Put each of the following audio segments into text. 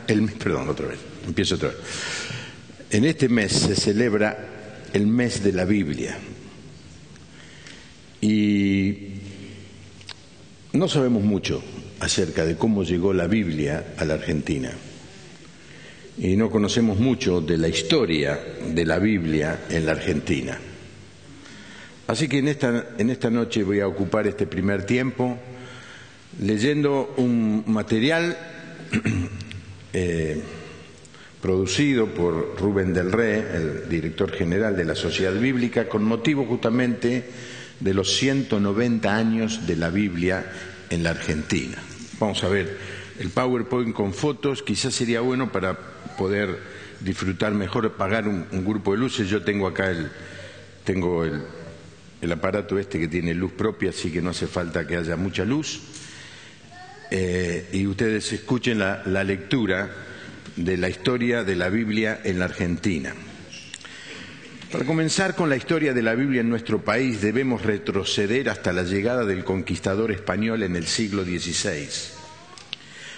Perdón, otra vez, empiezo otra vez. En este mes se celebra el mes de la Biblia. Y no sabemos mucho acerca de cómo llegó la Biblia a la Argentina. Y no conocemos mucho de la historia de la Biblia en la Argentina. Así que en esta noche voy a ocupar este primer tiempo leyendo un material producido por Rubén del Rey, el director general de la Sociedad Bíblica, con motivo justamente de los 190 años de la Biblia en la Argentina. Vamos a ver el PowerPoint con fotos, quizás sería bueno para poder disfrutar mejor, apagar un grupo de luces. Yo tengo acá el aparato este que tiene luz propia, así que no hace falta que haya mucha luz. Y ustedes escuchen la lectura de la historia de la Biblia en la Argentina. Para comenzar con la historia de la Biblia en nuestro país, debemos retroceder hasta la llegada del conquistador español en el siglo XVI.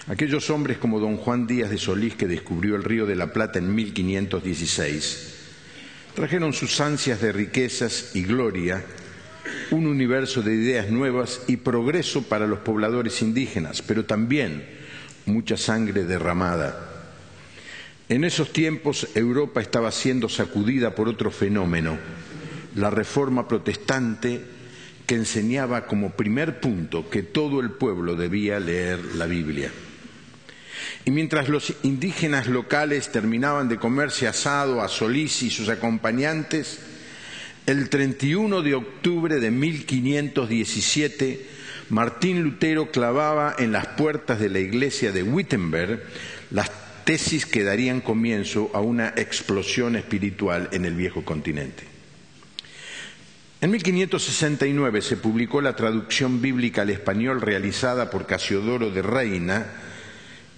Aquellos hombres como don Juan Díaz de Solís, que descubrió el Río de la Plata en 1516, trajeron sus ansias de riquezas y gloria, un universo de ideas nuevas y progreso para los pobladores indígenas, pero también mucha sangre derramada. En esos tiempos Europa estaba siendo sacudida por otro fenómeno, la Reforma Protestante, que enseñaba como primer punto que todo el pueblo debía leer la Biblia. Y mientras los indígenas locales terminaban de comerse asado a Solís y sus acompañantes, el 31 de octubre de 1517, Martín Lutero clavaba en las puertas de la iglesia de Wittenberg las tesis que darían comienzo a una explosión espiritual en el viejo continente. En 1569 se publicó la traducción bíblica al español realizada por Casiodoro de Reina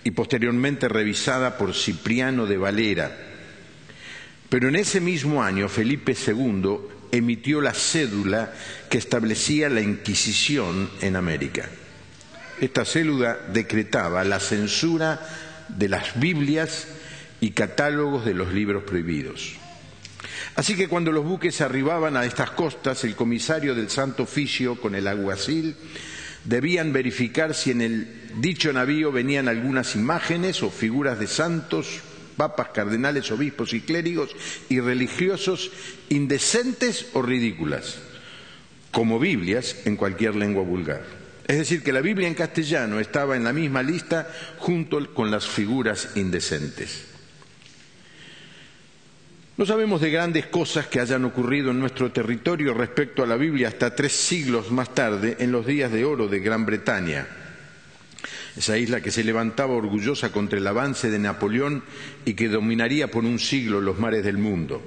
y posteriormente revisada por Cipriano de Valera. Pero en ese mismo año Felipe II emitió la cédula que establecía la Inquisición en América. Esta cédula decretaba la censura de las Biblias y catálogos de los libros prohibidos. Así que cuando los buques arribaban a estas costas, el comisario del Santo Oficio con el alguacil debían verificar si en el dicho navío venían algunas imágenes o figuras de santos, papas, cardenales, obispos y clérigos y religiosos indecentes o ridículas, como Biblias en cualquier lengua vulgar. Es decir, que la Biblia en castellano estaba en la misma lista junto con las figuras indecentes. No sabemos de grandes cosas que hayan ocurrido en nuestro territorio respecto a la Biblia hasta 3 siglos más tarde, en los días de oro de Gran Bretaña, esa isla que se levantaba orgullosa contra el avance de Napoleón y que dominaría por un siglo los mares del mundo.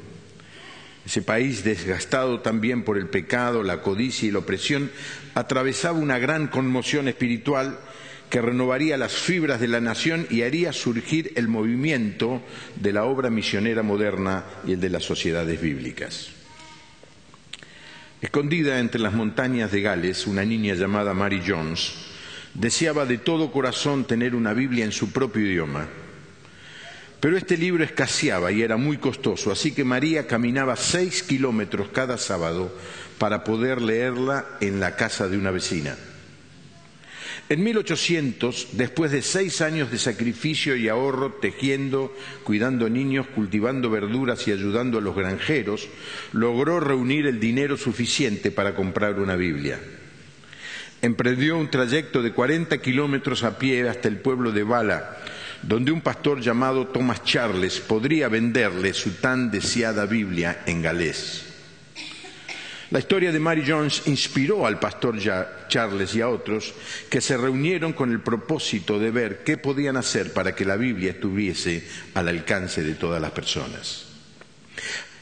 Ese país, desgastado también por el pecado, la codicia y la opresión, atravesaba una gran conmoción espiritual que renovaría las fibras de la nación y haría surgir el movimiento de la obra misionera moderna y el de las sociedades bíblicas. Escondida entre las montañas de Gales, una niña llamada Mary Jones deseaba de todo corazón tener una Biblia en su propio idioma. Pero este libro escaseaba y era muy costoso, así que María caminaba 6 kilómetros cada sábado para poder leerla en la casa de una vecina. En 1800, después de 6 años de sacrificio y ahorro, tejiendo, cuidando niños, cultivando verduras y ayudando a los granjeros, logró reunir el dinero suficiente para comprar una Biblia. Emprendió un trayecto de 40 kilómetros a pie hasta el pueblo de Bala, donde un pastor llamado Thomas Charles podría venderle su tan deseada Biblia en galés. La historia de Mary Jones inspiró al pastor Charles y a otros que se reunieron con el propósito de ver qué podían hacer para que la Biblia estuviese al alcance de todas las personas.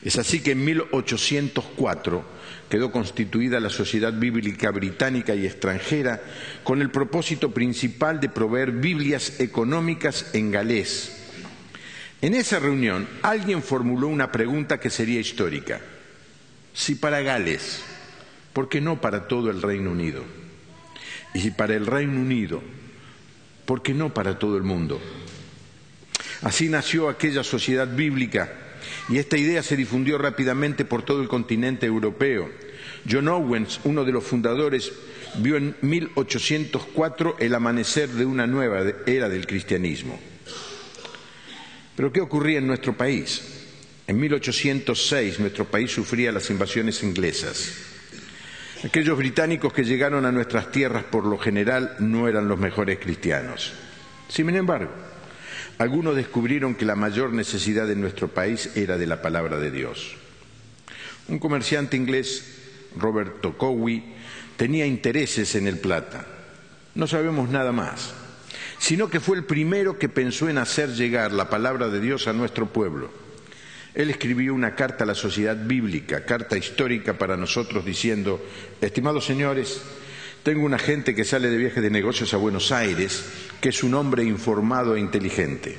Es así que en 1804 quedó constituida la Sociedad Bíblica Británica y Extranjera con el propósito principal de proveer Biblias económicas en galés. En esa reunión alguien formuló una pregunta que sería histórica. Si para Gales, ¿por qué no para todo el Reino Unido? Y si para el Reino Unido, ¿por qué no para todo el mundo? Así nació aquella sociedad bíblica y esta idea se difundió rápidamente por todo el continente europeo. John Owens, uno de los fundadores, vio en 1804 el amanecer de una nueva era del cristianismo. Pero ¿qué ocurría en nuestro país? En 1806 nuestro país sufría las invasiones inglesas. Aquellos británicos que llegaron a nuestras tierras por lo general no eran los mejores cristianos. Sin embargo, algunos descubrieron que la mayor necesidad de nuestro país era de la palabra de Dios. Un comerciante inglés, Roberto Cowie, tenía intereses en el plata. No sabemos nada más, sino que fue el primero que pensó en hacer llegar la palabra de Dios a nuestro pueblo. Él escribió una carta a la sociedad bíblica, carta histórica para nosotros, diciendo: estimados señores, tengo un agente que sale de viaje de negocios a Buenos Aires, que es un hombre informado e inteligente.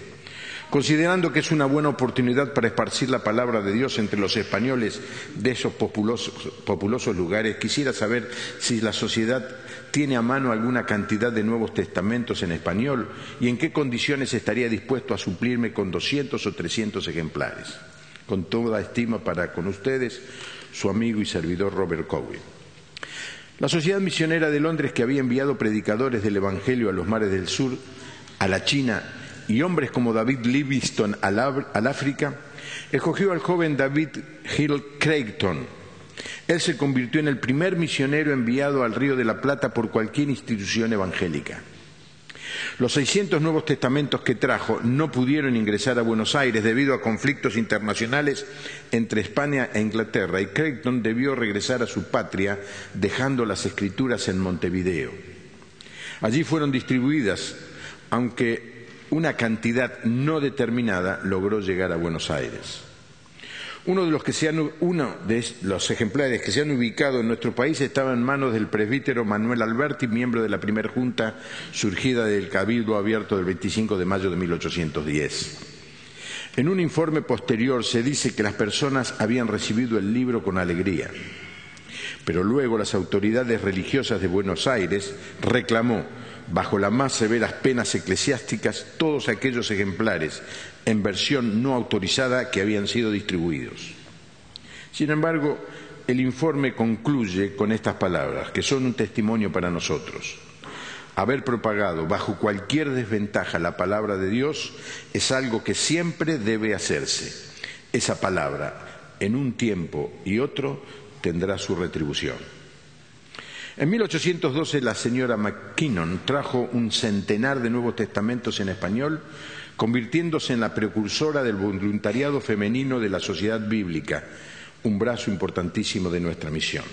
Considerando que es una buena oportunidad para esparcir la palabra de Dios entre los españoles de esos populosos lugares, quisiera saber si la sociedad tiene a mano alguna cantidad de Nuevos Testamentos en español y en qué condiciones estaría dispuesto a suplirme con 200 o 300 ejemplares. Con toda estima para con ustedes, su amigo y servidor Robert Cowie. La Sociedad Misionera de Londres, que había enviado predicadores del Evangelio a los mares del sur, a la China, y hombres como David Livingstone al África, escogió al joven David Hill Creighton. Él se convirtió en el primer misionero enviado al Río de la Plata por cualquier institución evangélica. Los 600 Nuevos Testamentos que trajo no pudieron ingresar a Buenos Aires debido a conflictos internacionales entre España e Inglaterra, y Creighton debió regresar a su patria dejando las Escrituras en Montevideo. Allí fueron distribuidas, aunque una cantidad no determinada logró llegar a Buenos Aires. Uno de los ejemplares que se han ubicado en nuestro país estaba en manos del presbítero Manuel Alberti, miembro de la primera junta surgida del Cabildo Abierto del 25 de mayo de 1810. En un informe posterior se dice que las personas habían recibido el libro con alegría, pero luego las autoridades religiosas de Buenos Aires reclamó, bajo las más severas penas eclesiásticas, todos aquellos ejemplares en versión no autorizada que habían sido distribuidos. Sin embargo, el informe concluye con estas palabras, que son un testimonio para nosotros. Haber propagado bajo cualquier desventaja la palabra de Dios es algo que siempre debe hacerse. Esa palabra, en un tiempo y otro, tendrá su retribución. En 1812 la señora McKinnon trajo un centenar de Nuevos Testamentos en español, convirtiéndose en la precursora del voluntariado femenino de la Sociedad Bíblica, un brazo importantísimo de nuestra misión.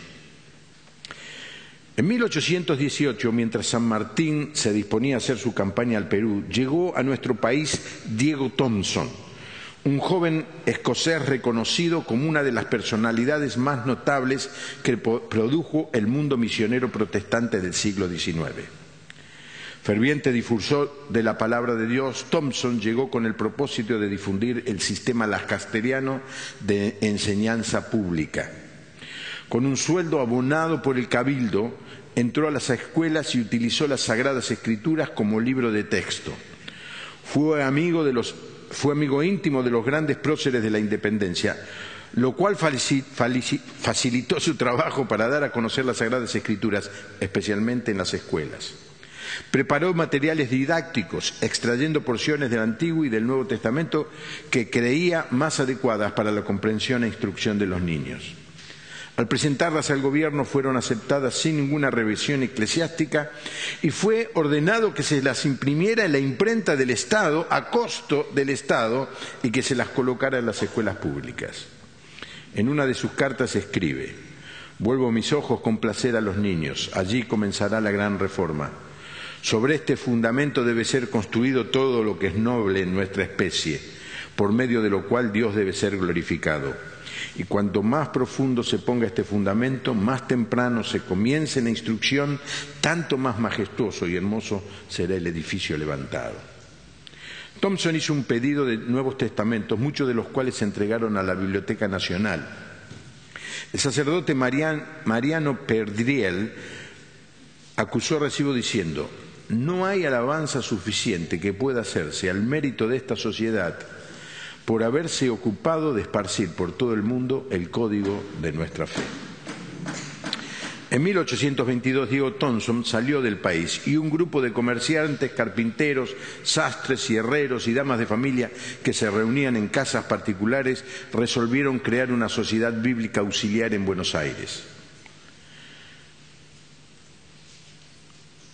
En 1818, mientras San Martín se disponía a hacer su campaña al Perú, llegó a nuestro país Diego Thompson, un joven escocés reconocido como una de las personalidades más notables que produjo el mundo misionero protestante del siglo XIX. Ferviente difusor de la palabra de Dios, Thompson llegó con el propósito de difundir el sistema lancasteriano de enseñanza pública. Con un sueldo abonado por el Cabildo, entró a las escuelas y utilizó las Sagradas Escrituras como libro de texto. Fue amigo íntimo de los grandes próceres de la independencia, lo cual facilitó su trabajo para dar a conocer las Sagradas Escrituras, especialmente en las escuelas. Preparó materiales didácticos, extrayendo porciones del Antiguo y del Nuevo Testamento que creía más adecuadas para la comprensión e instrucción de los niños. Al presentarlas al gobierno fueron aceptadas sin ninguna revisión eclesiástica y fue ordenado que se las imprimiera en la imprenta del Estado a costo del Estado y que se las colocara en las escuelas públicas. En una de sus cartas escribe: «Vuelvo mis ojos con placer a los niños, allí comenzará la gran reforma. Sobre este fundamento debe ser construido todo lo que es noble en nuestra especie, por medio de lo cual Dios debe ser glorificado. Y cuanto más profundo se ponga este fundamento, más temprano se comience la instrucción, tanto más majestuoso y hermoso será el edificio levantado». Thompson hizo un pedido de Nuevos Testamentos, muchos de los cuales se entregaron a la Biblioteca Nacional. El sacerdote Mariano Perdriel acusó recibo diciendo: no hay alabanza suficiente que pueda hacerse al mérito de esta sociedad por haberse ocupado de esparcir por todo el mundo el código de nuestra fe. En 1822 Diego Thompson salió del país y un grupo de comerciantes, carpinteros, sastres, herreros y damas de familia que se reunían en casas particulares resolvieron crear una sociedad bíblica auxiliar en Buenos Aires.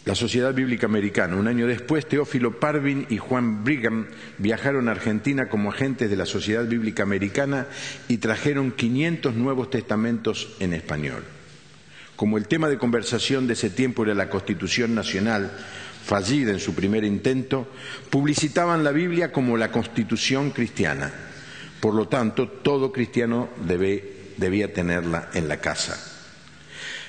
La Sociedad Bíblica Americana. Un año después, Teófilo Parvin y Juan Brigham viajaron a Argentina como agentes de la Sociedad Bíblica Americana y trajeron 500 nuevos testamentos en español. Como el tema de conversación de ese tiempo era la Constitución Nacional, fallida en su primer intento, publicitaban la Biblia como la Constitución cristiana. Por lo tanto, todo cristiano debía tenerla en la casa.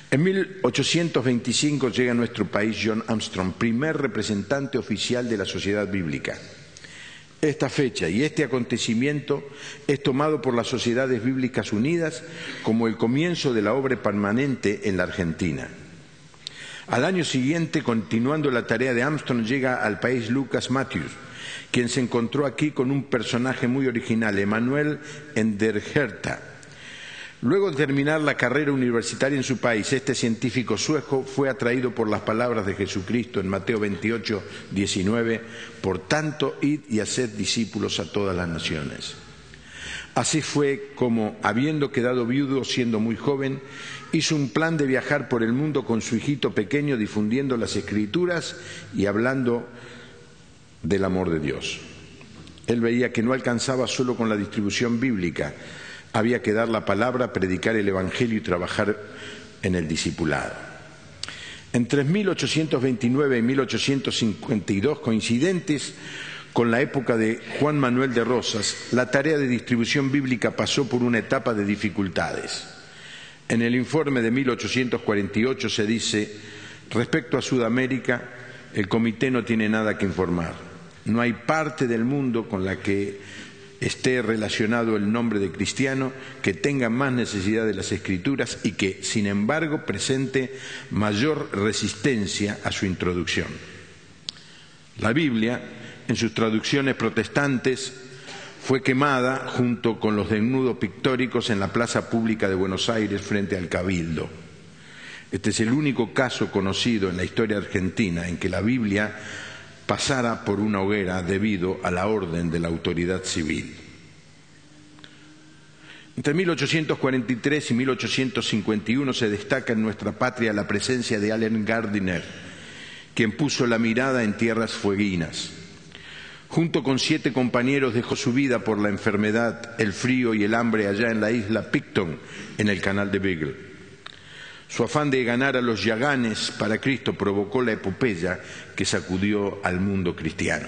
En 1825 llega a nuestro país John Armstrong, primer representante oficial de la Sociedad Bíblica. Esta fecha y este acontecimiento es tomado por las Sociedades Bíblicas Unidas como el comienzo de la obra permanente en la Argentina. Al año siguiente, continuando la tarea de Armstrong, llega al país Lucas Matthews, quien se encontró aquí con un personaje muy original, Emanuel Enderherta. Luego de terminar la carrera universitaria en su país, este científico sueco fue atraído por las palabras de Jesucristo en Mateo 28, 19, por tanto, id y haced discípulos a todas las naciones. Así fue como, habiendo quedado viudo siendo muy joven, hizo un plan de viajar por el mundo con su hijito pequeño, difundiendo las Escrituras y hablando del amor de Dios. Él veía que no alcanzaba solo con la distribución bíblica. Había que dar la palabra, predicar el Evangelio y trabajar en el discipulado. Entre 1829 y 1852, coincidentes con la época de Juan Manuel de Rosas, la tarea de distribución bíblica pasó por una etapa de dificultades. En el informe de 1848 se dice: respecto a Sudamérica, el comité no tiene nada que informar. No hay parte del mundo con la que esté relacionado el nombre de cristiano que tenga más necesidad de las Escrituras y que, sin embargo, presente mayor resistencia a su introducción. La Biblia, en sus traducciones protestantes, fue quemada junto con los desnudos pictóricos en la plaza pública de Buenos Aires frente al Cabildo. Este es el único caso conocido en la historia argentina en que la Biblia pasara por una hoguera debido a la orden de la autoridad civil. Entre 1843 y 1851 se destaca en nuestra patria la presencia de Allen Gardiner, quien puso la mirada en tierras fueguinas. Junto con 7 compañeros dejó su vida por la enfermedad, el frío y el hambre allá en la isla Picton, en el canal de Beagle. Su afán de ganar a los yaganes para Cristo provocó la epopeya que sacudió al mundo cristiano.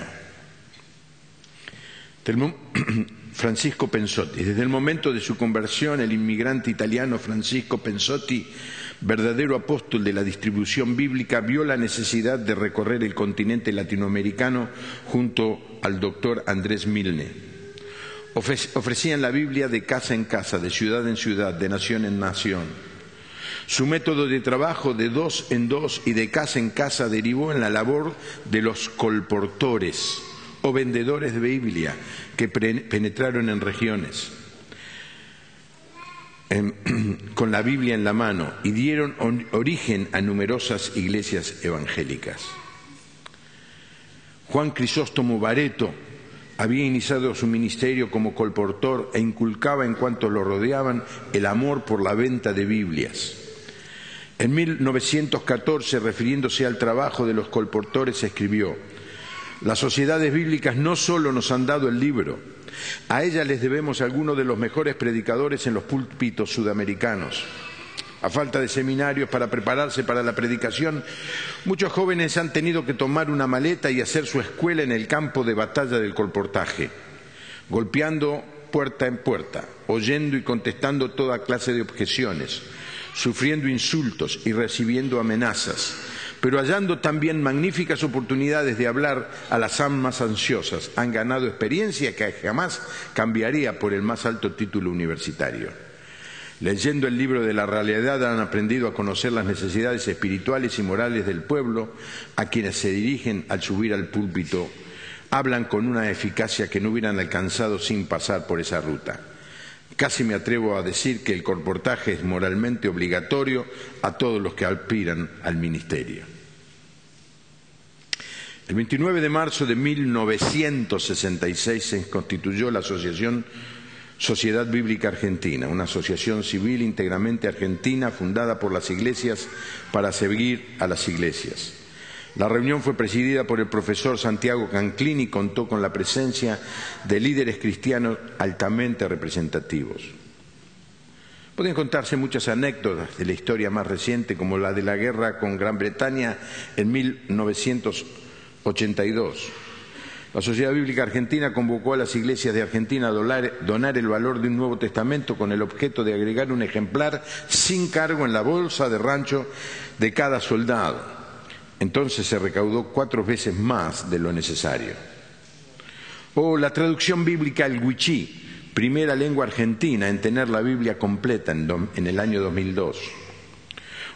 Francisco Pensotti. Desde el momento de su conversión, el inmigrante italiano Francisco Pensotti, verdadero apóstol de la distribución bíblica, vio la necesidad de recorrer el continente latinoamericano junto al doctor Andrés Milne. Ofrecían la Biblia de casa en casa, de ciudad en ciudad, de nación en nación. Su método de trabajo de 2 en 2 y de casa en casa derivó en la labor de los colportores o vendedores de Biblia que penetraron en regiones con la Biblia en la mano y dieron origen a numerosas iglesias evangélicas. Juan Crisóstomo Bareto había iniciado su ministerio como colportor e inculcaba en cuantos lo rodeaban el amor por la venta de Biblias. En 1914, refiriéndose al trabajo de los colportores, escribió: las sociedades bíblicas no solo nos han dado el libro, a ellas les debemos algunos de los mejores predicadores en los púlpitos sudamericanos. A falta de seminarios para prepararse para la predicación, muchos jóvenes han tenido que tomar una maleta y hacer su escuela en el campo de batalla del colportaje, golpeando puerta en puerta, oyendo y contestando toda clase de objeciones, sufriendo insultos y recibiendo amenazas, pero hallando también magníficas oportunidades de hablar a las almas ansiosas. Han ganado experiencia que jamás cambiaría por el más alto título universitario. Leyendo el libro de la realidad han aprendido a conocer las necesidades espirituales y morales del pueblo, a quienes se dirigen al subir al púlpito. Hablan con una eficacia que no hubieran alcanzado sin pasar por esa ruta. Casi me atrevo a decir que el colportaje es moralmente obligatorio a todos los que aspiran al ministerio. El 29 de marzo de 1966 se constituyó la Sociedad Bíblica Argentina, una asociación civil íntegramente argentina fundada por las iglesias para servir a las iglesias. La reunión fue presidida por el profesor Santiago Canclini y contó con la presencia de líderes cristianos altamente representativos. Pueden contarse muchas anécdotas de la historia más reciente, como la de la guerra con Gran Bretaña en 1982. La Sociedad Bíblica Argentina convocó a las iglesias de Argentina a donar el valor de un Nuevo Testamento con el objeto de agregar un ejemplar sin cargo en la bolsa de rancho de cada soldado. Entonces se recaudó 4 veces más de lo necesario. O la traducción bíblica al wichí, primera lengua argentina en tener la Biblia completa en el año 2002.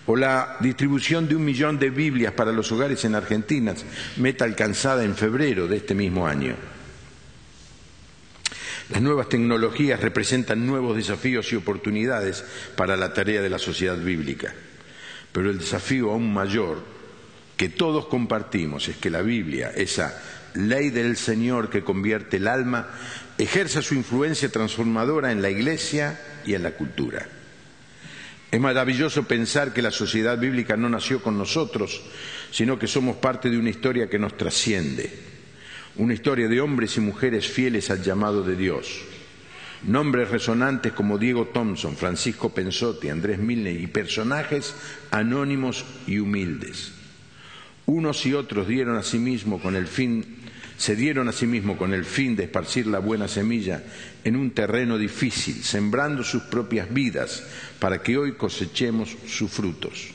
O la distribución de 1 millón de Biblias para los hogares en Argentina, meta alcanzada en febrero de este mismo año. Las nuevas tecnologías representan nuevos desafíos y oportunidades para la tarea de la sociedad bíblica. Pero el desafío aún mayor que todos compartimos es que la Biblia, esa ley del Señor que convierte el alma, ejerza su influencia transformadora en la Iglesia y en la cultura. Es maravilloso pensar que la sociedad bíblica no nació con nosotros, sino que somos parte de una historia que nos trasciende, una historia de hombres y mujeres fieles al llamado de Dios. Nombres resonantes como Diego Thompson, Francisco Pensotti, Andrés Milne y personajes anónimos y humildes. Unos y otros se dieron a sí mismos con el fin de esparcir la buena semilla en un terreno difícil, sembrando sus propias vidas para que hoy cosechemos sus frutos.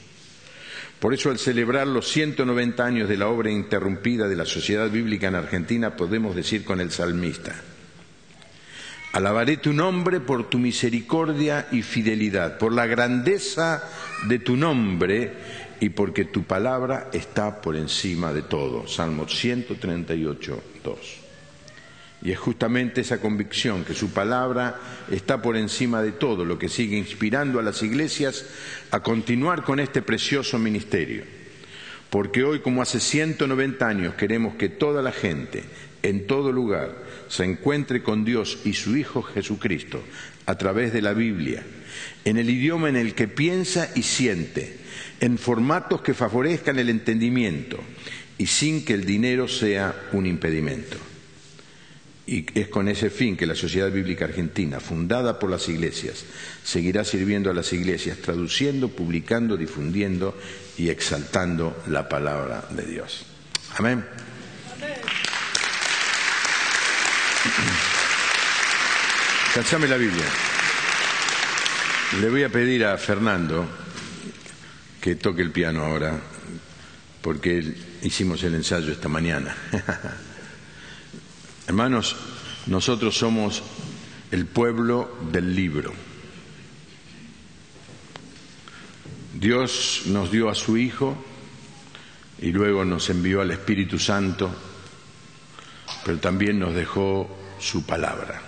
Por eso, al celebrar los 190 años de la obra interrumpida de la Sociedad Bíblica en Argentina, podemos decir con el salmista: alabaré tu nombre por tu misericordia y fidelidad, por la grandeza de tu nombre y porque tu palabra está por encima de todo. Salmo 138, 2. Y es justamente esa convicción, que su palabra está por encima de todo, lo que sigue inspirando a las iglesias a continuar con este precioso ministerio. Porque hoy, como hace 190 años, queremos que toda la gente, en todo lugar, se encuentre con Dios y su Hijo Jesucristo a través de la Biblia, en el idioma en el que piensa y siente, en formatos que favorezcan el entendimiento y sin que el dinero sea un impedimento. Y es con ese fin que la Sociedad Bíblica Argentina, fundada por las iglesias, seguirá sirviendo a las iglesias, traduciendo, publicando, difundiendo y exaltando la palabra de Dios. Amén. Calzame la Biblia. Le voy a pedir a Fernando que toque el piano ahora, porque hicimos el ensayo esta mañana. Hermanos, nosotros somos el pueblo del libro. Dios nos dio a su Hijo y luego nos envió al Espíritu Santo, pero también nos dejó su palabra.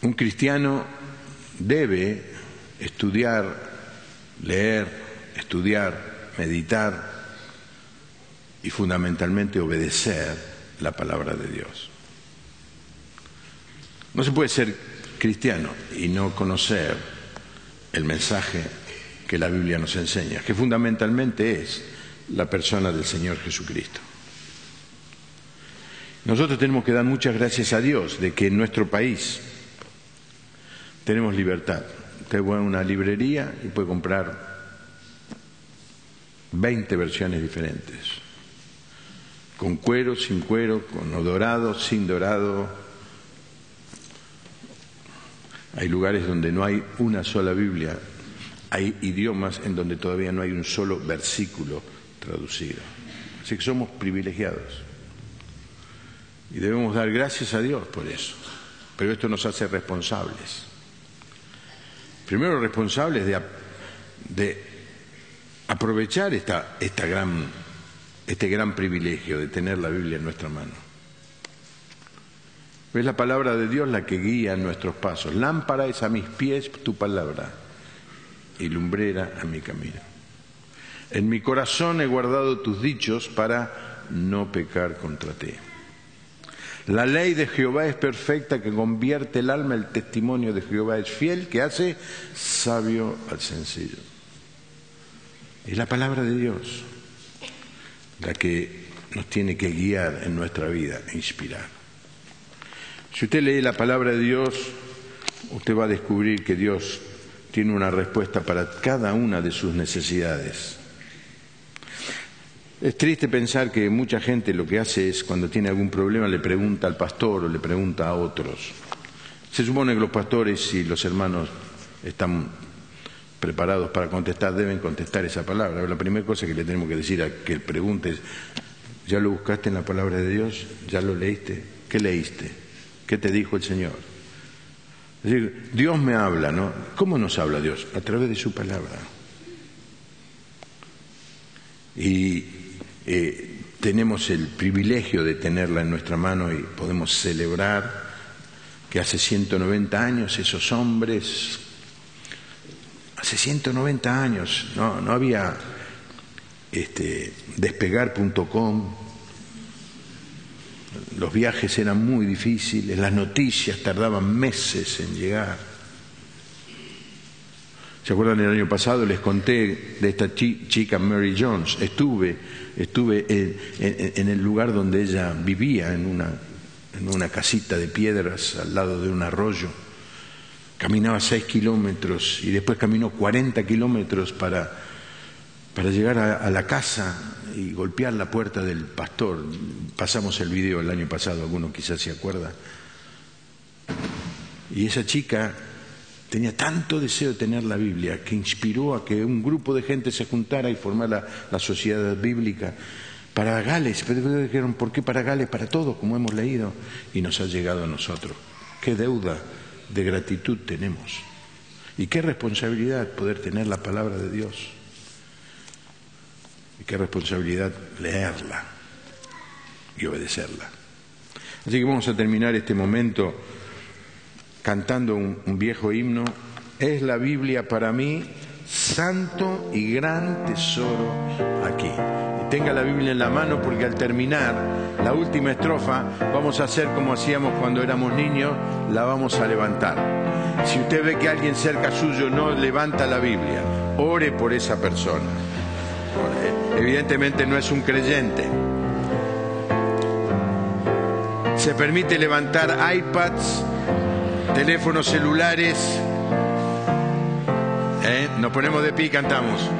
Un cristiano debe estudiar, leer, meditar y fundamentalmente obedecer la palabra de Dios. No se puede ser cristiano y no conocer el mensaje que la Biblia nos enseña, que fundamentalmente es la persona del Señor Jesucristo. Nosotros tenemos que dar muchas gracias a Dios de que en nuestro país tenemos libertad. Usted va a una librería y puede comprar 20 versiones diferentes, con cuero, sin cuero, con dorado, sin dorado. Hay lugares donde no hay una sola Biblia, hay idiomas en donde todavía no hay un solo versículo traducido. Así que somos privilegiados y debemos dar gracias a Dios por eso, pero esto nos hace responsables. primero responsables de aprovechar este gran privilegio de tener la Biblia en nuestra mano. Es la palabra de Dios la que guía nuestros pasos. Lámpara es a mis pies tu palabra y lumbrera a mi camino. En mi corazón he guardado tus dichos para no pecar contra ti. La ley de Jehová es perfecta, que convierte el alma. El testimonio de Jehová es fiel, que hace sabio al sencillo. Es la palabra de Dios la que nos tiene que guiar en nuestra vida e inspirar. Si usted lee la palabra de Dios, usted va a descubrir que Dios tiene una respuesta para cada una de sus necesidades. Es triste pensar que mucha gente lo que hace es, cuando tiene algún problema, le pregunta al pastor o le pregunta a otros. Se supone que los pastores y los hermanos están preparados para contestar, deben contestar esa palabra. La primera cosa que le tenemos que decir a que pregunte es: ¿ya lo buscaste en la palabra de Dios? ¿Ya lo leíste? ¿Qué leíste? ¿Qué te dijo el Señor? Es decir, Dios me habla, ¿no? ¿Cómo nos habla Dios? A través de su palabra. Y tenemos el privilegio de tenerla en nuestra mano y podemos celebrar que hace 190 años esos hombres, hace 190 años, no había despegar.com, los viajes eran muy difíciles, las noticias tardaban meses en llegar. ¿Se acuerdan? El año pasado les conté de esta chica Mary Jones. Estuve en el lugar donde ella vivía, en una casita de piedras al lado de un arroyo. Caminaba 6 kilómetros y después caminó 40 kilómetros para llegar a la casa y golpear la puerta del pastor. Pasamos el video el año pasado, alguno quizás se acuerda. Y esa chica tenía tanto deseo de tener la Biblia que inspiró a que un grupo de gente se juntara y formara la sociedad bíblica para Gales. Pero dijeron: ¿por qué para Gales? Para todos, como hemos leído. Y nos ha llegado a nosotros. Qué deuda de gratitud tenemos. Y qué responsabilidad poder tener la palabra de Dios. Y qué responsabilidad leerla y obedecerla. Así que vamos a terminar este momento cantando un viejo himno. Es la Biblia para mí santo y gran tesoro aquí. Y tenga la Biblia en la mano, porque al terminar la última estrofa vamos a hacer como hacíamos cuando éramos niños, la vamos a levantar. Si usted ve que alguien cerca suyo no levanta la Biblia, ore por esa persona. Evidentemente no es un creyente. Se permite levantar iPads, teléfonos celulares. Nos ponemos de pie y cantamos.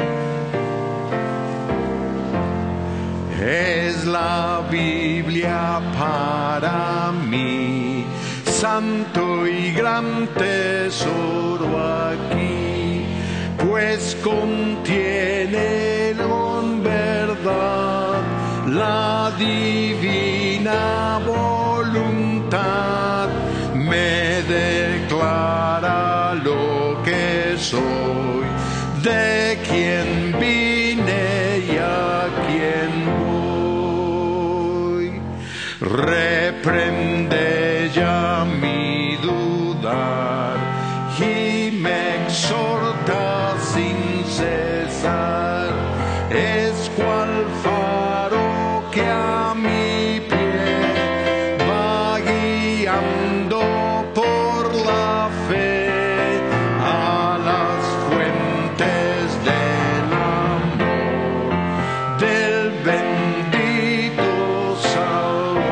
Es la Biblia para mí, santo y gran tesoro aquí, pues contiene con verdad la divina voluntad. Me declara lo que soy, de quien vine y a quien voy. Reprende ya mi dudar y me exhorta sin cesar. Es cual faro que a mi pie va guiando por la fe a las fuentes del amor del bendito Salvador.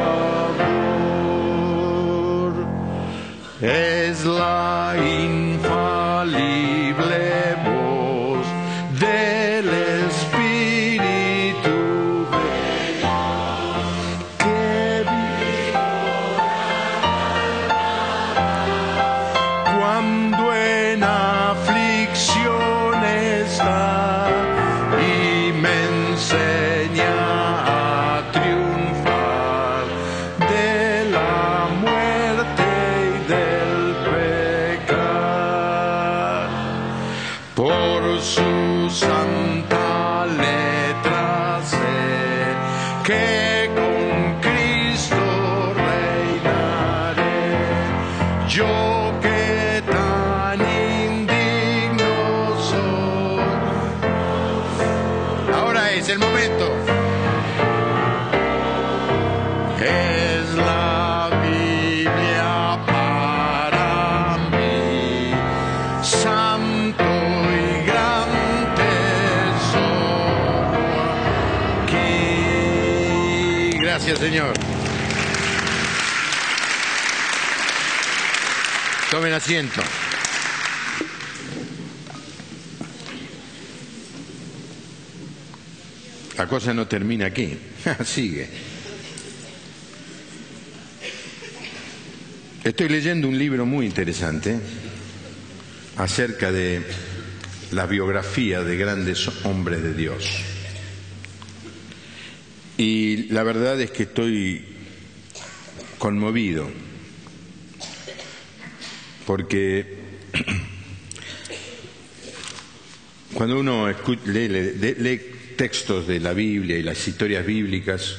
Es la infalible voz del Espíritu que cuando en aflicción está y me enseña a triunfar de la muerte y del pecado. señor. Tomen asiento. La cosa no termina aquí, sigue. Estoy leyendo un libro muy interesante acerca de la biografía de grandes hombres de Dios. Y la verdad es que estoy conmovido, porque cuando uno lee textos de la Biblia y las historias bíblicas,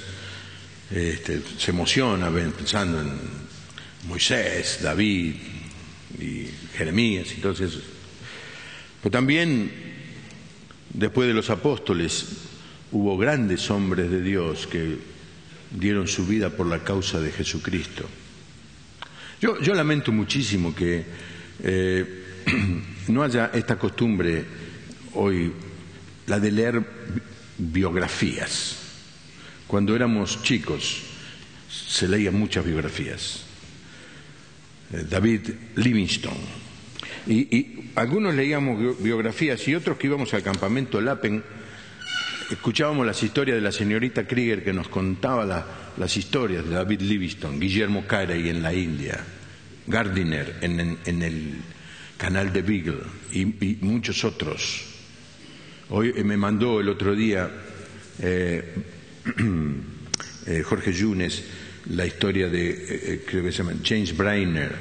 se emociona pensando en Moisés, David y Jeremías y todo eso. Pero también, después de los apóstoles, hubo grandes hombres de Dios que dieron su vida por la causa de Jesucristo. Yo lamento muchísimo que no haya esta costumbre hoy, la de leer biografías. Cuando éramos chicos se leían muchas biografías. David Livingstone. Y algunos leíamos biografías y otros que íbamos al campamento Lapen escuchábamos las historias de la señorita Krieger, que nos contaba las historias de David Livingstone, Guillermo Carey en la India, Gardiner en el canal de Beagle y muchos otros. Hoy me mandó el otro día Jorge Yunes la historia de, creo que se llama James Brainerd,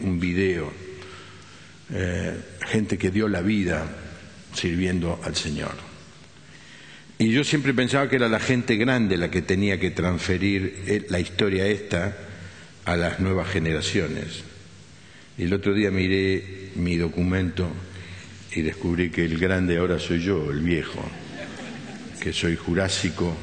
un video, gente que dio la vida sirviendo al Señor. Y yo siempre pensaba que era la gente grande la que tenía que transferir la historia esta a las nuevas generaciones. Y el otro día miré mi documento y descubrí que el grande ahora soy yo, el viejo, que soy jurásico,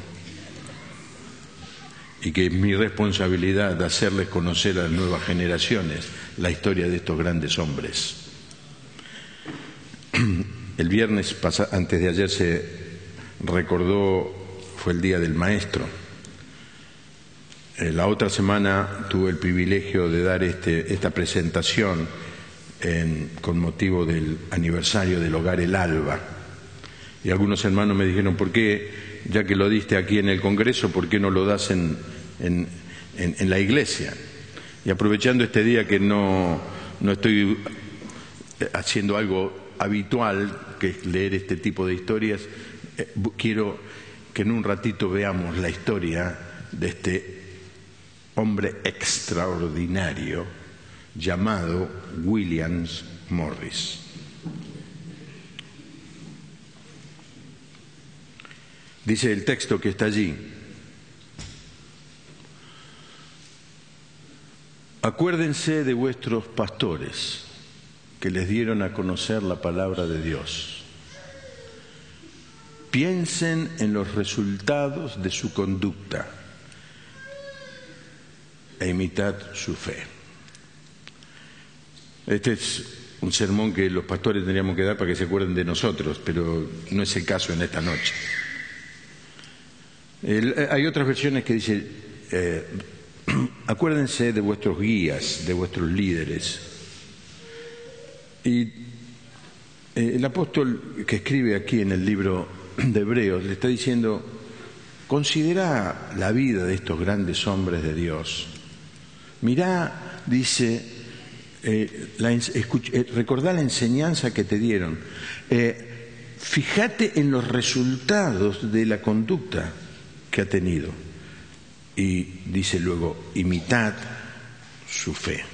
y que es mi responsabilidad hacerles conocer a las nuevas generaciones la historia de estos grandes hombres. El viernes antes de ayer se recordó, fue el Día del Maestro. La otra semana tuve el privilegio de dar esta presentación con motivo del aniversario del Hogar El Alba. Y algunos hermanos me dijeron, ¿por qué, ya que lo diste aquí en el Congreso, por qué no lo das en la iglesia? Y aprovechando este día que no estoy haciendo algo habitual, que es leer este tipo de historias, quiero que en un ratito veamos la historia de este hombre extraordinario llamado William Morris. Dice el texto que está allí: acuérdense de vuestros pastores que les dieron a conocer la palabra de Dios. Piensen en los resultados de su conducta e imitad su fe. Este es un sermón que los pastores tendríamos que dar para que se acuerden de nosotros, pero no es el caso en esta noche. Hay otras versiones que dicen, acuérdense de vuestros guías, de vuestros líderes. Y el apóstol que escribe aquí en el libro de Hebreos le está diciendo, considera la vida de estos grandes hombres de Dios. Mirá, dice, recordá la enseñanza que te dieron. Fíjate en los resultados de la conducta que ha tenido. Y dice luego, imitad su fe.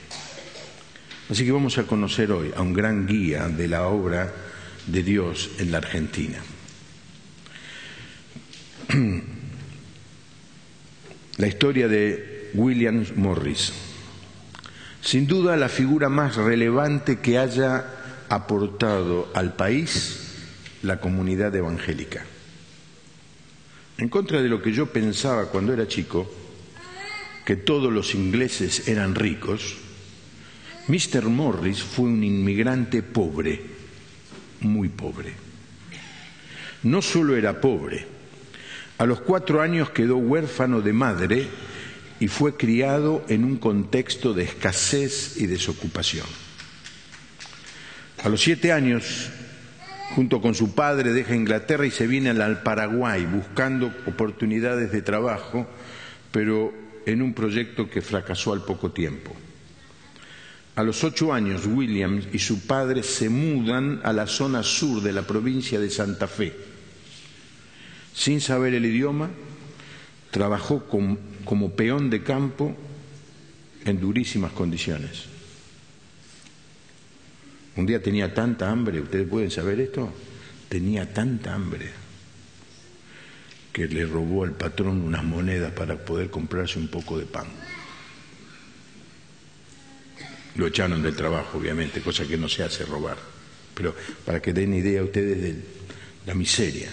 Así que vamos a conocer hoy a un gran guía de la obra de Dios en la Argentina. La historia de William Morris. Sin duda la figura más relevante que haya aportado al país la comunidad evangélica. En contra de lo que yo pensaba cuando era chico, que todos los ingleses eran ricos, Mr. Morris fue un inmigrante pobre, muy pobre. No solo era pobre, A los 4 años quedó huérfano de madre y fue criado en un contexto de escasez y desocupación. A los 7 años, junto con su padre, deja Inglaterra y se viene al Paraguay buscando oportunidades de trabajo, pero en un proyecto que fracasó al poco tiempo. A los 8 años, William y su padre se mudan a la zona sur de la provincia de Santa Fe. Sin saber el idioma, trabajó como peón de campo en durísimas condiciones. Un día tenía tanta hambre, ¿ustedes pueden saber esto? Tenía tanta hambre que le robó al patrón unas monedas para poder comprarse un poco de pan. Lo echaron del trabajo, obviamente, cosa que no se hace robar, pero para que den idea ustedes de la miseria.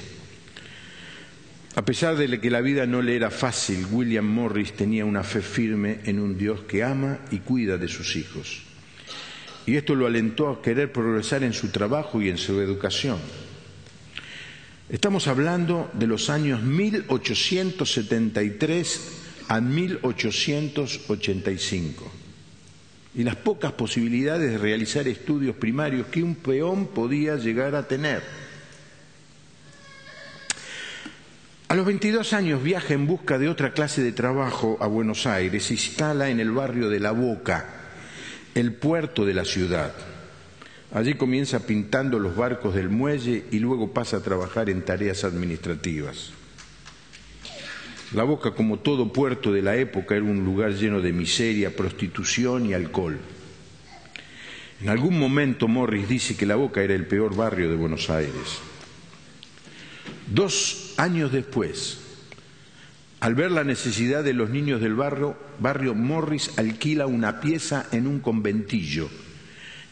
A pesar de que la vida no le era fácil, William Morris tenía una fe firme en un Dios que ama y cuida de sus hijos. Y esto lo alentó a querer progresar en su trabajo y en su educación. Estamos hablando de los años 1873 a 1885 y las pocas posibilidades de realizar estudios primarios que un peón podía llegar a tener. A los 22 años viaja en busca de otra clase de trabajo a Buenos Aires y se instala en el barrio de La Boca, el puerto de la ciudad. Allí comienza pintando los barcos del muelle y luego pasa a trabajar en tareas administrativas. La Boca, como todo puerto de la época, era un lugar lleno de miseria, prostitución y alcohol. En algún momento Morris dice que La Boca era el peor barrio de Buenos Aires. 2 años después, al ver la necesidad de los niños del barrio, Morris alquila una pieza en un conventillo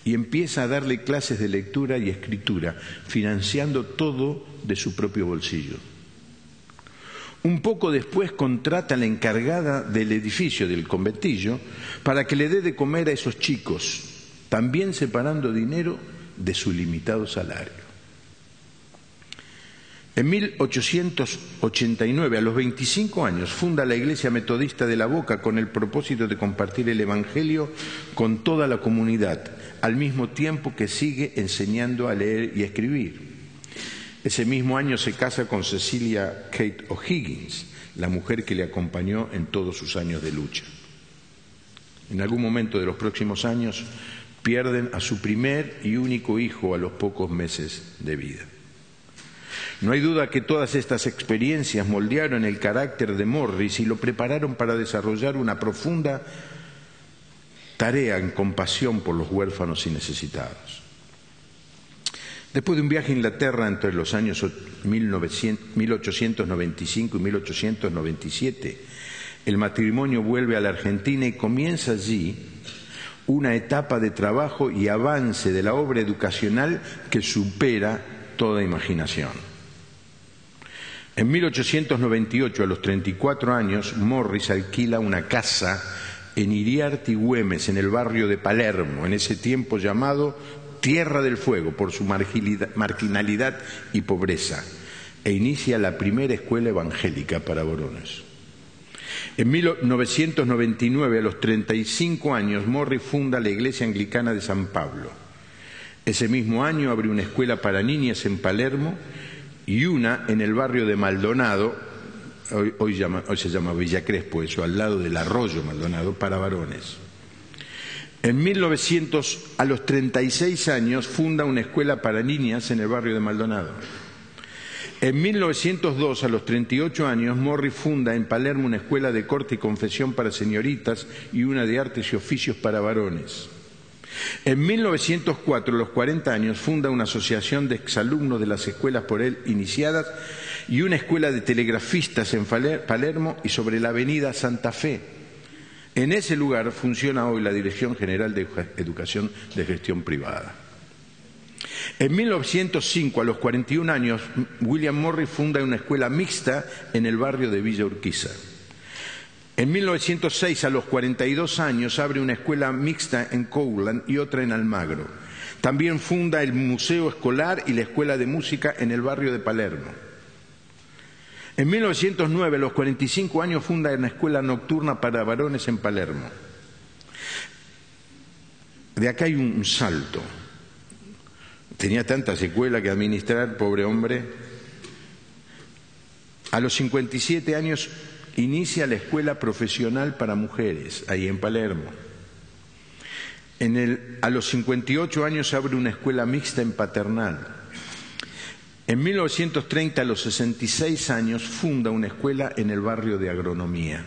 y empieza a darle clases de lectura y escritura, financiando todo de su propio bolsillo. Un poco después contrata a la encargada del edificio del conventillo para que le dé de comer a esos chicos, también separando dinero de su limitado salario. En 1889, a los 25 años, funda la Iglesia Metodista de La Boca con el propósito de compartir el Evangelio con toda la comunidad, al mismo tiempo que sigue enseñando a leer y a escribir. Ese mismo año se casa con Cecilia Kate O'Higgins, la mujer que le acompañó en todos sus años de lucha. En algún momento de los próximos años pierden a su primer y único hijo a los pocos meses de vida. No hay duda que todas estas experiencias moldearon el carácter de Morris y lo prepararon para desarrollar una profunda tarea en compasión por los huérfanos y necesitados. Después de un viaje a Inglaterra entre los años 1895 y 1897, el matrimonio vuelve a la Argentina y comienza allí una etapa de trabajo y avance de la obra educacional que supera toda imaginación. En 1898, a los 34 años, Morris alquila una casa en Iriarte y Güemes, en el barrio de Palermo, en ese tiempo llamado Tierra del Fuego por su marginalidad y pobreza, e inicia la primera escuela evangélica para varones. En 1999, a los 35 años, Morris funda la Iglesia Anglicana de San Pablo. Ese mismo año abre una escuela para niñas en Palermo y una en el barrio de Maldonado, hoy se llama Villa Crespo, eso, al lado del arroyo Maldonado, para varones. En 1900, a los 36 años, funda una escuela para niñas en el barrio de Maldonado. En 1902, a los 38 años, Morris funda en Palermo una escuela de corte y confesión para señoritas y una de artes y oficios para varones. En 1904, a los 40 años, funda una asociación de exalumnos de las escuelas por él iniciadas y una escuela de telegrafistas en Palermo y sobre la avenida Santa Fe. En ese lugar funciona hoy la Dirección General de Educación de Gestión Privada. En 1905, a los 41 años, William Morris funda una escuela mixta en el barrio de Villa Urquiza. En 1906, a los 42 años, abre una escuela mixta en Coughlan y otra en Almagro. También funda el Museo Escolar y la Escuela de Música en el barrio de Palermo. En 1909, a los 45 años, funda una escuela nocturna para varones en Palermo. De acá hay un salto. Tenía tantas escuelas que administrar, pobre hombre. A los 57 años inicia la escuela profesional para mujeres, ahí en Palermo. A los 58 años abre una escuela mixta en Paternal. En 1930, a los 66 años, funda una escuela en el barrio de Agronomía.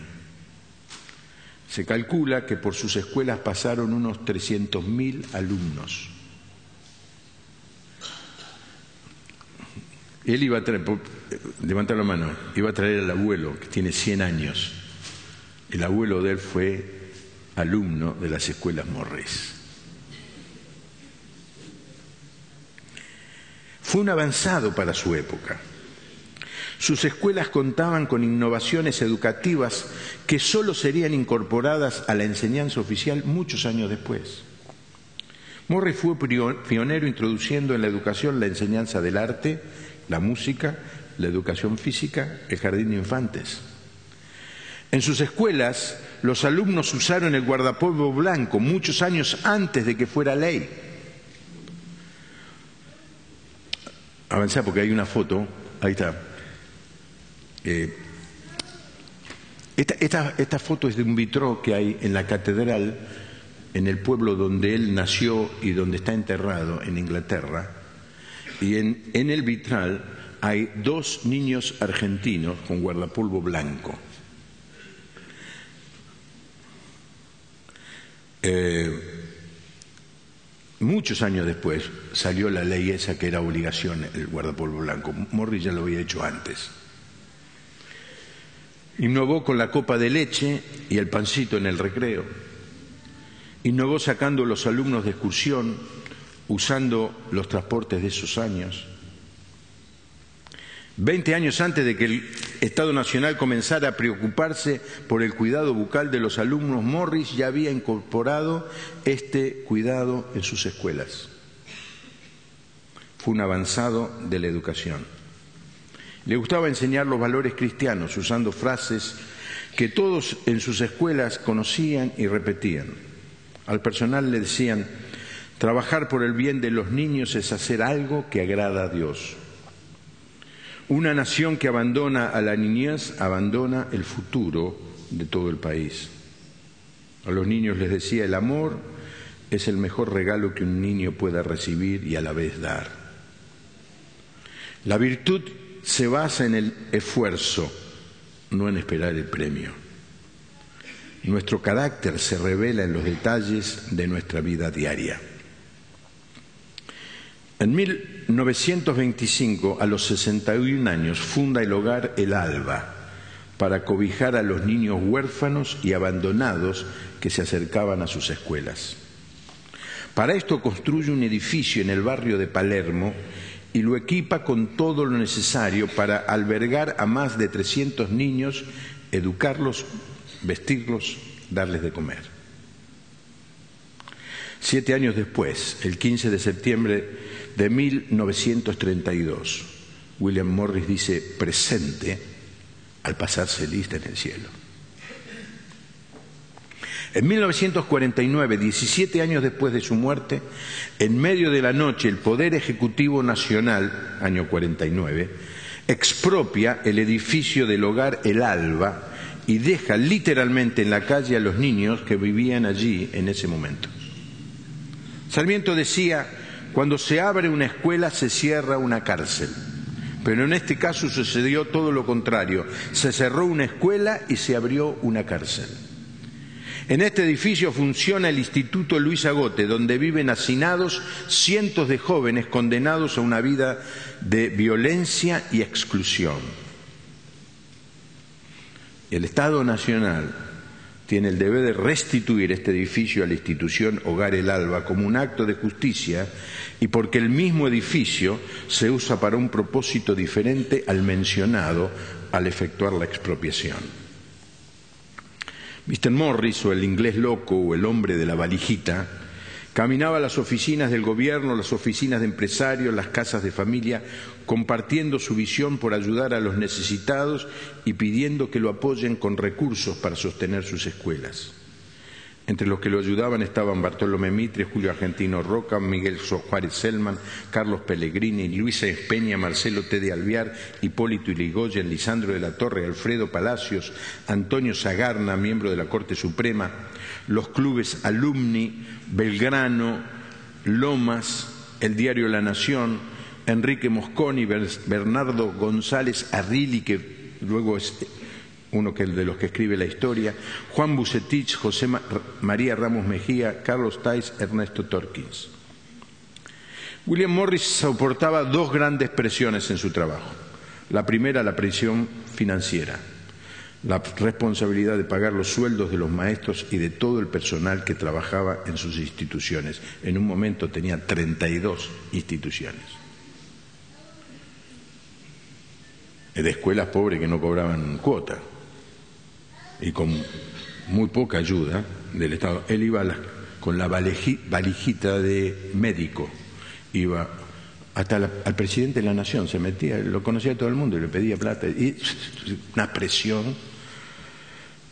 Se calcula que por sus escuelas pasaron unos 300.000 alumnos. Él iba a traer, levanta la mano, iba a traer al abuelo, que tiene 100 años. El abuelo de él fue alumno de las escuelas Morris. Fue un avanzado para su época. Sus escuelas contaban con innovaciones educativas que solo serían incorporadas a la enseñanza oficial muchos años después. Morris fue pionero introduciendo en la educación la enseñanza del arte, la música, la educación física, el jardín de infantes. En sus escuelas, los alumnos usaron el guardapolvo blanco muchos años antes de que fuera ley. Avanzá porque hay una foto, ahí está. Esta foto es de un vitró que hay en la catedral, en el pueblo donde él nació y donde está enterrado, en Inglaterra. Y en el vitral hay 2 niños argentinos con guardapolvo blanco. Muchos años después salió la ley esa que era obligación el guardapolvo blanco. Morris ya lo había hecho antes. Innovó con la copa de leche y el pancito en el recreo. Innovó sacando a los alumnos de excursión, usando los transportes de esos años. 20 años antes de que el Estado Nacional comenzara a preocuparse por el cuidado bucal de los alumnos, Morris ya había incorporado este cuidado en sus escuelas. Fue un avanzado de la educación. Le gustaba enseñar los valores cristianos usando frases que todos en sus escuelas conocían y repetían. Al personal le decían: trabajar por el bien de los niños es hacer algo que agrada a Dios. Una nación que abandona a la niñez abandona el futuro de todo el país. A los niños les decía: el amor es el mejor regalo que un niño pueda recibir y a la vez dar. La virtud se basa en el esfuerzo, no en esperar el premio. Nuestro carácter se revela en los detalles de nuestra vida diaria. En 1925, a los 61 años, funda el hogar El Alba para cobijar a los niños huérfanos y abandonados que se acercaban a sus escuelas. Para esto construye un edificio en el barrio de Palermo y lo equipa con todo lo necesario para albergar a más de 300 niños, educarlos, vestirlos, darles de comer. 7 años después, el 15 de septiembre de 1932, William Morris dice presente al pasarse lista en el cielo. En 1949, 17 años después de su muerte, en medio de la noche, el Poder Ejecutivo Nacional, año 49, expropia el edificio del hogar El Alba y deja literalmente en la calle a los niños que vivían allí en ese momento. Sarmiento decía: cuando se abre una escuela se cierra una cárcel. Pero en este caso sucedió todo lo contrario. Se cerró una escuela y se abrió una cárcel. En este edificio funciona el Instituto Luis Agote, donde viven hacinados cientos de jóvenes condenados a una vida de violencia y exclusión. El Estado Nacional tiene el deber de restituir este edificio a la institución Hogar El Alba como un acto de justicia y porque el mismo edificio se usa para un propósito diferente al mencionado al efectuar la expropiación. Mr. Morris, o el inglés loco, o el hombre de la valijita, Caminaba a las oficinas del gobierno, las oficinas de empresarios, las casas de familia, compartiendo su visión por ayudar a los necesitados y pidiendo que lo apoyen con recursos para sostener sus escuelas. Entre los que lo ayudaban estaban Bartolomé Mitre, Julio Argentino Roca, Miguel Juárez Selman, Carlos Pellegrini, Luisa Espeña, Marcelo T. de Alvear, Hipólito Yrigoyen, Lisandro de la Torre, Alfredo Palacios, Antonio Sagarna, miembro de la Corte Suprema, los clubes Alumni, Belgrano, Lomas, el diario La Nación, Enrique Mosconi, Bernardo González Arrilli, que luego es uno de los que escribe la historia, Juan Bucetich, José María Ramos Mejía, Carlos Tais, Ernesto Torkins. William Morris soportaba dos grandes presiones en su trabajo. La primera, la presión financiera, la responsabilidad de pagar los sueldos de los maestros y de todo el personal que trabajaba en sus instituciones. En un momento tenía 32 instituciones. De escuelas pobres que no cobraban cuota y con muy poca ayuda del Estado. Él iba con la valijita de médico, iba hasta al presidente de la Nación, se metía, lo conocía todo el mundo y le pedía plata, y una presión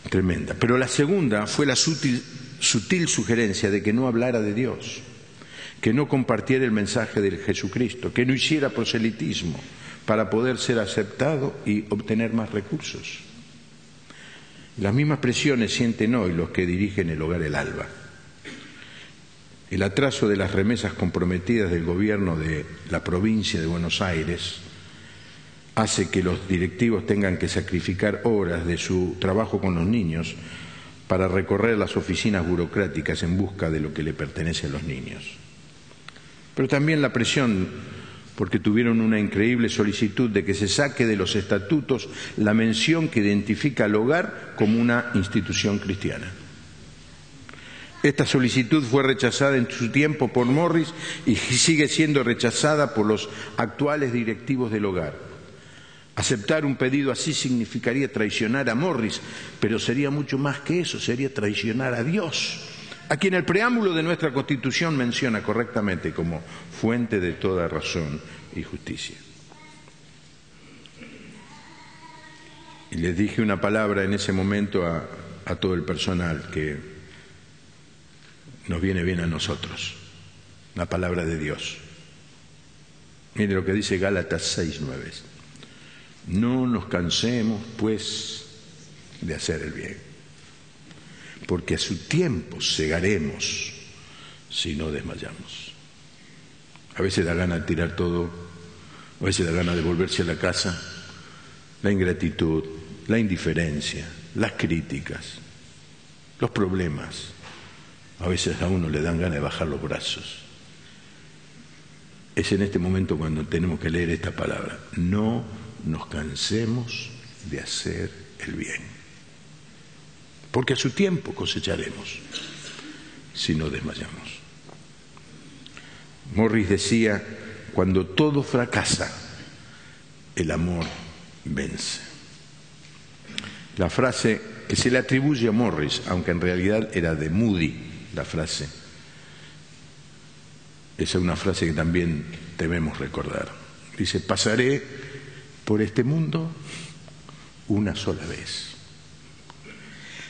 tremenda. Pero la segunda fue la sutil sugerencia de que no hablara de Dios, que no compartiera el mensaje de Jesucristo, que no hiciera proselitismo para poder ser aceptado y obtener más recursos. Las mismas presiones sienten hoy los que dirigen el Hogar El Alba. El atraso de las remesas comprometidas del gobierno de la provincia de Buenos Aires hace que los directivos tengan que sacrificar horas de su trabajo con los niños para recorrer las oficinas burocráticas en busca de lo que le pertenece a los niños. Pero también la presión porque tuvieron una increíble solicitud de que se saque de los estatutos la mención que identifica al hogar como una institución cristiana. Esta solicitud fue rechazada en su tiempo por Morris y sigue siendo rechazada por los actuales directivos del hogar. Aceptar un pedido así significaría traicionar a Morris, pero sería mucho más que eso, sería traicionar a Dios, a quien el preámbulo de nuestra Constitución menciona correctamente como fuente de toda razón y justicia. Y les dije una palabra en ese momento a todo el personal que nos viene bien a nosotros, la palabra de Dios. Mire lo que dice Gálatas 6:9. No nos cansemos, pues, de hacer el bien, porque a su tiempo segaremos si no desmayamos. A veces da gana de tirar todo, a veces da gana de volverse a la casa. La ingratitud, la indiferencia, las críticas, los problemas, a veces a uno le dan ganas de bajar los brazos. Es en este momento cuando tenemos que leer esta palabra. No nos cansemos de hacer el bien, porque a su tiempo cosecharemos si no desmayamos. Morris decía, cuando todo fracasa, el amor vence. La frase que se le atribuye a Morris, aunque en realidad era de Moody, la frase, esa es una frase que también debemos recordar. Dice, pasaré por este mundo una sola vez.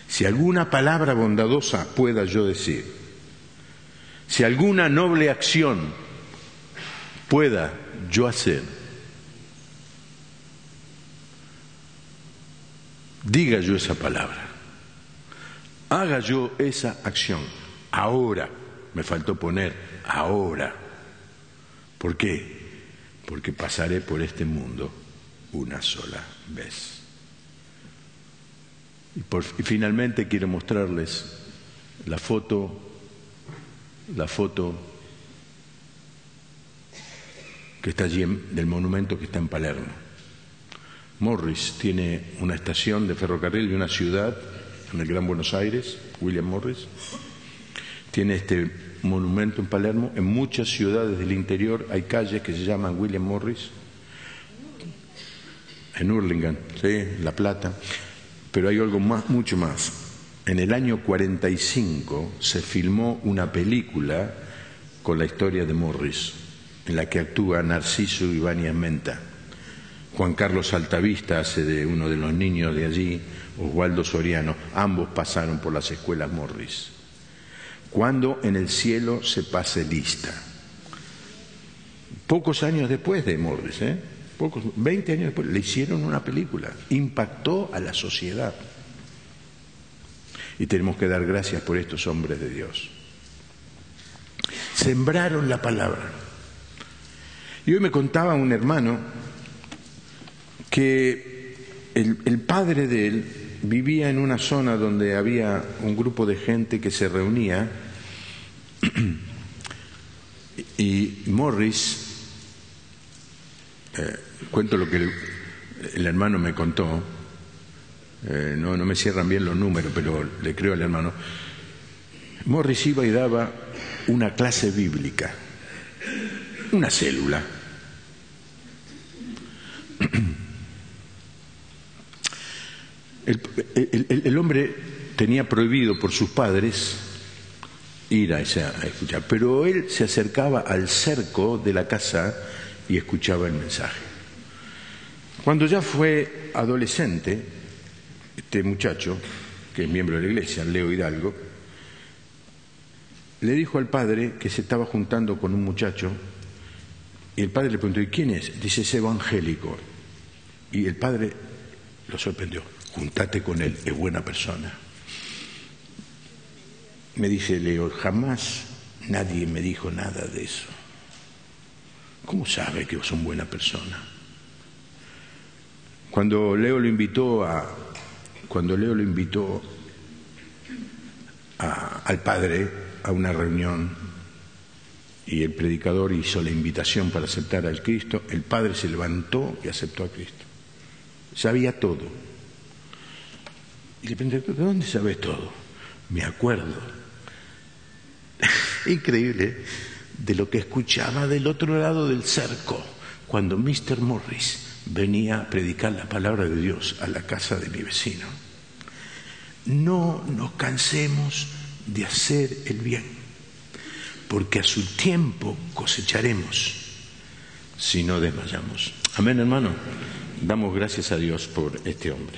Si alguna palabra bondadosa pueda yo decir, si alguna noble acción pueda yo hacer, diga yo esa palabra, haga yo esa acción, ahora, me faltó poner ahora. ¿Por qué? Porque pasaré por este mundo una sola vez. Y finalmente quiero mostrarles la foto que está allí del monumento que está en Palermo. Morris tiene una estación de ferrocarril de una ciudad en el Gran Buenos Aires, William Morris. Tiene este monumento en Palermo. En muchas ciudades del interior hay calles que se llaman William Morris. En Hurlingham, ¿sí? La Plata. Pero hay algo más, mucho más. en el año 45 se filmó una película con la historia de Morris, en la que actúa Narciso Ibáñez Menta. Juan Carlos Altavista hace de uno de los niños de allí, Oswaldo Soriano. Ambos pasaron por las escuelas Morris. Cuando en el cielo se pase lista. Pocos años después de Morris, 20 años después, le hicieron una película. Impactó a la sociedad. Y tenemos que dar gracias por estos hombres de Dios. Sembraron la palabra. Y hoy me contaba un hermano que el padre de él vivía en una zona donde había un grupo de gente que se reunía y Morris, cuento lo que el hermano me contó, no me cierran bien los números, pero le creo al hermano. Morris iba y daba una clase bíblica, una célula. El hombre tenía prohibido por sus padres ir a escuchar, pero él se acercaba al cerco de la casa y escuchaba el mensaje. Cuando ya fue adolescente, este muchacho, que es miembro de la iglesia, Leo Hidalgo, le dijo al padre que se estaba juntando con un muchacho y el padre le preguntó: ¿y quién es? Dice: es evangélico. Y el padre lo sorprendió: júntate con él, es buena persona. Me dice Leo: jamás nadie me dijo nada de eso. ¿Cómo sabe que son buena persona? Cuando Leo lo invitó al padre a una reunión y el predicador hizo la invitación para aceptar al Cristo, el padre se levantó y aceptó a Cristo. Sabía todo. Y le pregunté: ¿de dónde sabes todo? Me acuerdo. Increíble, de lo que escuchaba del otro lado del cerco, cuando Mr. Morris venía a predicar la palabra de Dios a la casa de mi vecino. No nos cansemos de hacer el bien, porque a su tiempo cosecharemos si no desmayamos. Amén, hermano. Damos gracias a Dios por este hombre.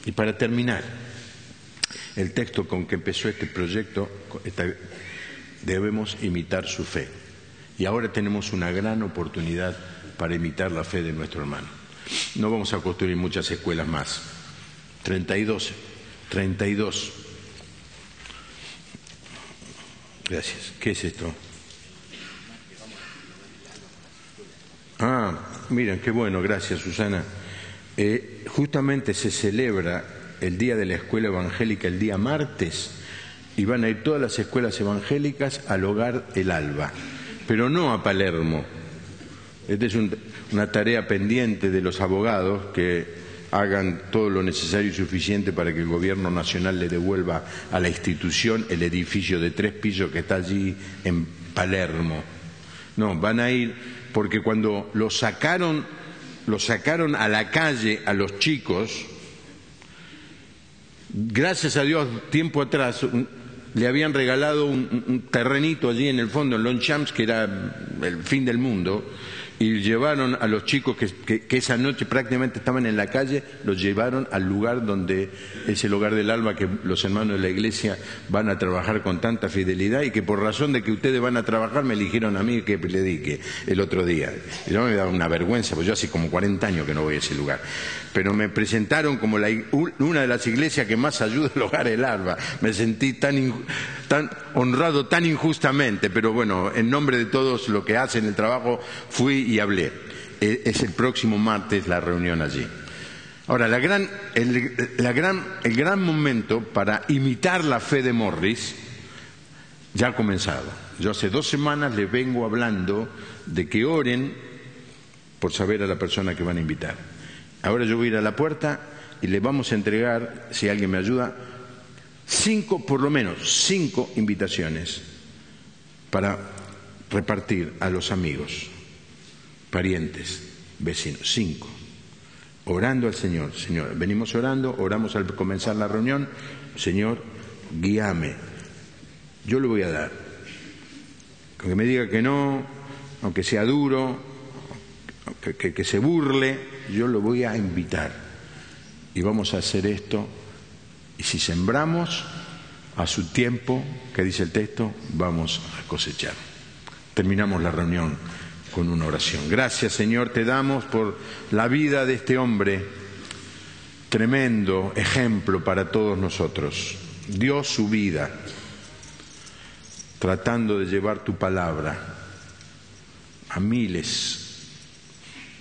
Y para terminar, el texto con que empezó este proyecto, debemos imitar su fe. Y ahora tenemos una gran oportunidad para imitar la fe de nuestro hermano. No vamos a construir muchas escuelas más. 32. Gracias. ¿Qué es esto? Miren, qué bueno, gracias, Susana. Justamente se celebra el Día de la Escuela Evangélica el día martes y van a ir todas las escuelas evangélicas al Hogar El Alba, pero no a Palermo. Esta es una tarea pendiente de los abogados, que hagan todo lo necesario y suficiente para que el gobierno nacional le devuelva a la institución el edificio de 3 pisos que está allí en Palermo. No, van a ir porque cuando lo sacaron a la calle a los chicos, gracias a Dios, tiempo atrás le habían regalado un terrenito allí en el fondo, en Longchamps, que era el fin del mundo, y llevaron a los chicos que esa noche prácticamente estaban en la calle, los llevaron al lugar donde es el Hogar del Alba, que los hermanos de la iglesia van a trabajar con tanta fidelidad, y que por razón de que ustedes van a trabajar me eligieron a mí que predique el otro día. Y yo me daba una vergüenza, pues yo hace como 40 años que no voy a ese lugar. Pero me presentaron como una de las iglesias que más ayuda al Hogar del Alba. Me sentí tan honrado, tan injustamente, pero bueno, en nombre de todos los que hacen el trabajo, fui y hablé. Es el próximo martes la reunión allí. Ahora, el gran momento para imitar la fe de Morris ya ha comenzado. Yo hace 2 semanas les vengo hablando de que oren por saber a la persona que van a invitar. Ahora yo voy a ir a la puerta y le vamos a entregar, si alguien me ayuda, 5, por lo menos 5 invitaciones para repartir a los amigos, parientes, vecinos. 5. Orando al Señor. Señor, venimos orando, oramos al comenzar la reunión. Señor, guíame. Yo le voy a dar. Aunque me diga que no, aunque sea duro, que se burle, yo lo voy a invitar. Y vamos a hacer esto. Y si sembramos, a su tiempo, que dice el texto, vamos a cosechar. Terminamos la reunión con una oración. Gracias, Señor, te damos por la vida de este hombre, tremendo ejemplo para todos nosotros. Dio su vida tratando de llevar tu palabra a miles,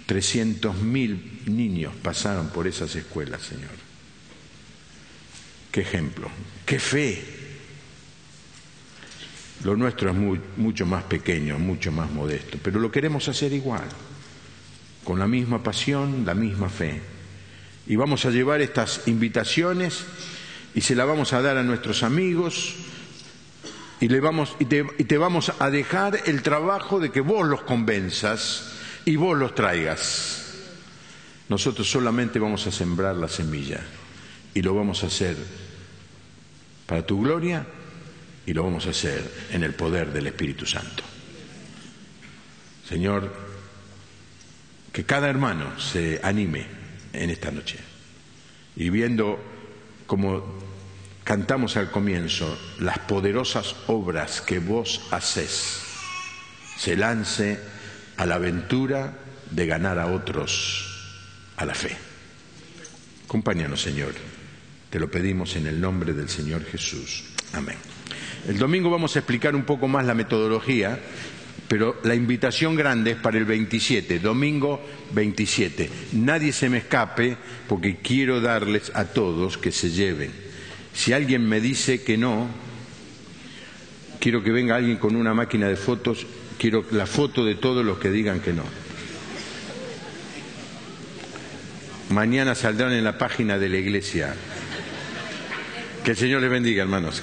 300.000 niños pasaron por esas escuelas, Señor. Qué ejemplo, qué fe. Lo nuestro es mucho más pequeño, mucho más modesto, pero lo queremos hacer igual, con la misma pasión, la misma fe. Y vamos a llevar estas invitaciones y se las vamos a dar a nuestros amigos y te vamos a dejar el trabajo de que vos los convenzas y vos los traigas. Nosotros solamente vamos a sembrar la semilla y lo vamos a hacer para tu gloria y lo vamos a hacer en el poder del Espíritu Santo. Señor, que cada hermano se anime en esta noche y viendo como cantamos al comienzo, las poderosas obras que vos hacés, se lance a la aventura de ganar a otros a la fe. Acompáñanos, Señor. Te lo pedimos en el nombre del Señor Jesús. Amén. El domingo vamos a explicar un poco más la metodología, pero la invitación grande es para el 27, domingo 27. Nadie se me escape porque quiero darles a todos que se lleven. Si alguien me dice que no, quiero que venga alguien con una máquina de fotos, quiero la foto de todos los que digan que no. Mañana saldrán en la página de la iglesia. Que el Señor les bendiga, hermanos.